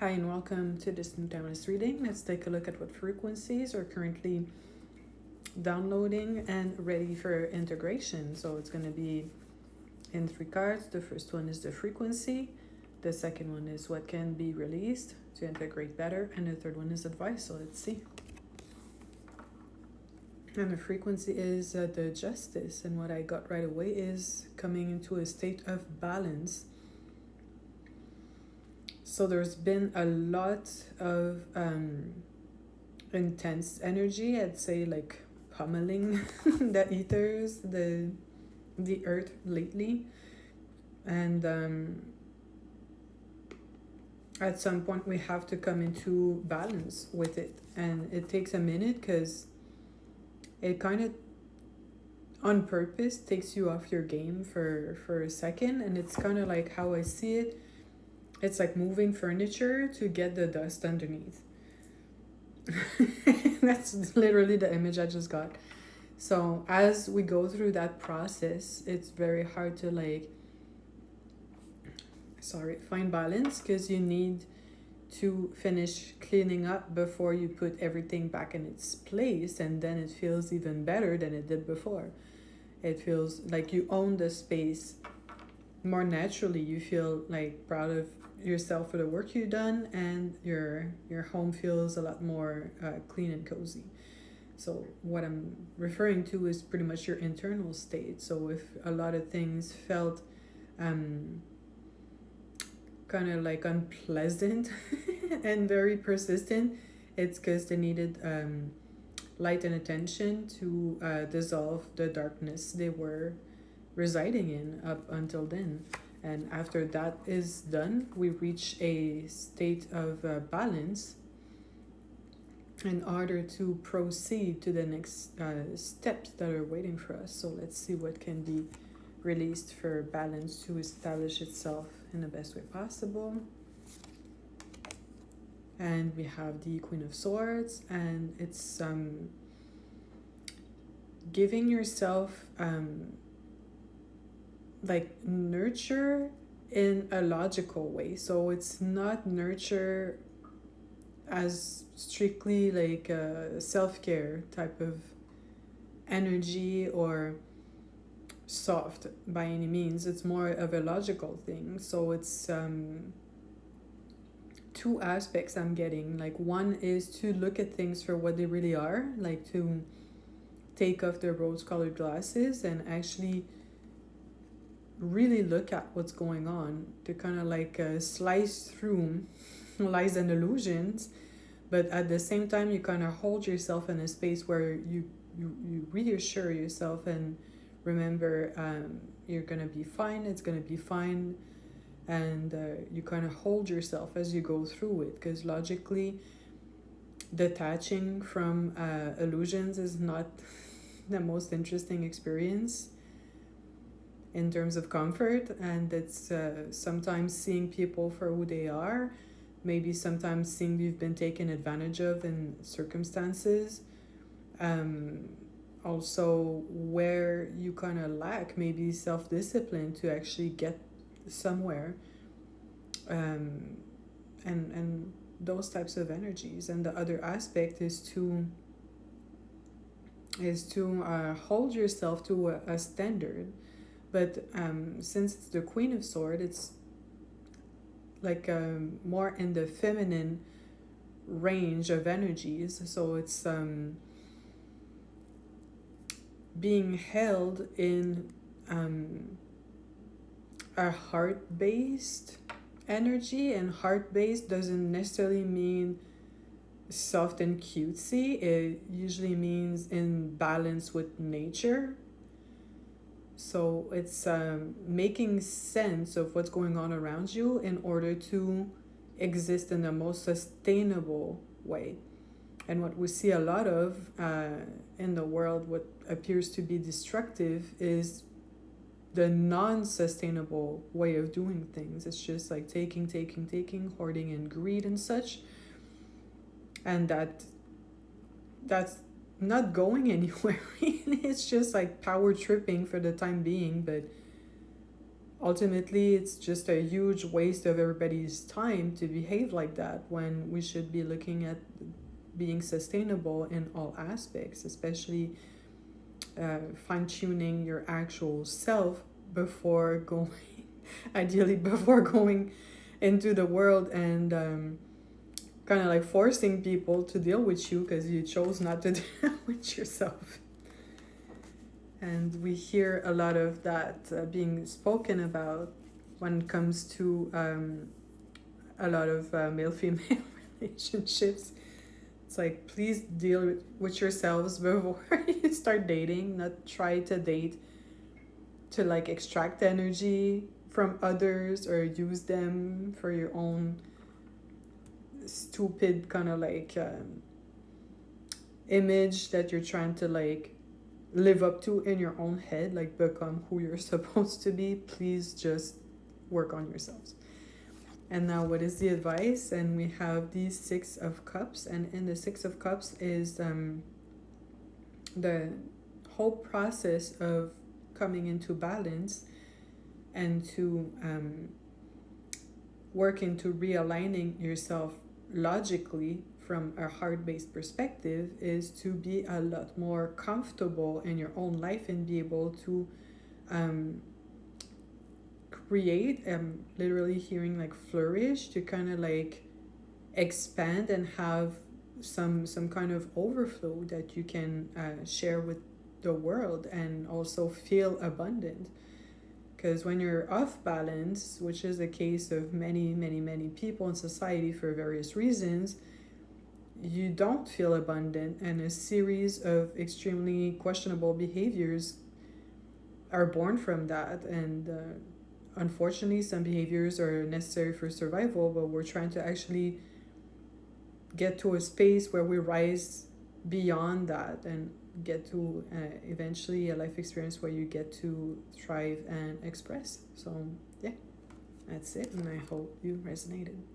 Hi and welcome to this new timeless reading. Let's take a look at what frequencies are currently downloading and ready for integration. So it's going to be in 3 cards. The first one is the frequency. The second one is what can be released to integrate better. And the third one is advice. So let's see. And the frequency is the justice. And what I got right away is coming into a state of balance. So there's been a lot of intense energy, I'd say, like pummeling the ethers, the earth lately. And at some point we have to come into balance with it. And it takes a minute because it kind of on purpose takes you off your game for a second. And it's kind of like how I see it. It's like moving furniture to get the dust underneath. That's literally the image I just got. So as we go through that process, it's very hard to find balance, because you need to finish cleaning up before you put everything back in its place, and then it feels even better than it did before. It feels like you own the space more naturally. You feel like proud of yourself for the work you've done, and your home feels a lot more clean and cozy. So what I'm referring to is pretty much your internal state. So if a lot of things felt kind of like unpleasant and very persistent, it's because they needed light and attention to dissolve the darkness they were residing in up until then. And after that is done, we reach a state of balance in order to proceed to the next steps that are waiting for us. So let's see what can be released for balance to establish itself in the best way possible. And we have the Queen of Swords, and it's giving yourself like nurture in a logical way. So it's not nurture as strictly like a self-care type of energy or soft by any means. It's more of a logical thing. So it's 2 aspects I'm getting. Like, one is to look at things for what they really are, like to take off the rose-colored glasses and actually really look at what's going on, to kind of like slice through lies and illusions, but at the same time you kind of hold yourself in a space where you reassure yourself and remember you're gonna be fine, it's gonna be fine, and you kind of hold yourself as you go through it, because logically detaching from illusions is not the most interesting experience in terms of comfort. And it's sometimes seeing people for who they are, maybe sometimes seeing you've been taken advantage of in circumstances, also where you kind of lack maybe self-discipline to actually get somewhere, and those types of energies. And the other aspect is to hold yourself to a standard. But since it's the Queen of Swords, it's like more in the feminine range of energies. So it's being held in a heart-based energy. And heart-based doesn't necessarily mean soft and cutesy. It usually means in balance with nature. So it's making sense of what's going on around you in order to exist in the most sustainable way. And what we see a lot of in the world, what appears to be destructive, is the non-sustainable way of doing things. It's just like taking, hoarding and greed and such. And that's not going anywhere. It's just like power tripping for the time being, but ultimately it's just a huge waste of everybody's time to behave like that, when we should be looking at being sustainable in all aspects, especially fine-tuning your actual self before going ideally before going into the world and kind of like forcing people to deal with you because you chose not to deal with yourself. And we hear a lot of that being spoken about when it comes to a lot of male-female relationships. It's like, please deal with yourselves before you start dating. Not try to date to like extract energy from others or use them for your own stupid kind of like image that you're trying to like live up to in your own head, like become who you're supposed to be. Please just work on yourselves. And now, what is the advice? And we have the Six of Cups, and in the Six of Cups is the whole process of coming into balance and to work into realigning yourself logically from a heart-based perspective, is to be a lot more comfortable in your own life and be able to create, literally hearing like flourish, to kind of like expand and have some kind of overflow that you can share with the world and also feel abundant. Because when you're off balance, which is the case of many people in society for various reasons, you don't feel abundant, and a series of extremely questionable behaviors are born from that. And unfortunately, some behaviors are necessary for survival, but we're trying to actually get to a space where we rise beyond that and get to eventually a life experience where you get to thrive and express. So yeah, that's it, and I hope you resonated.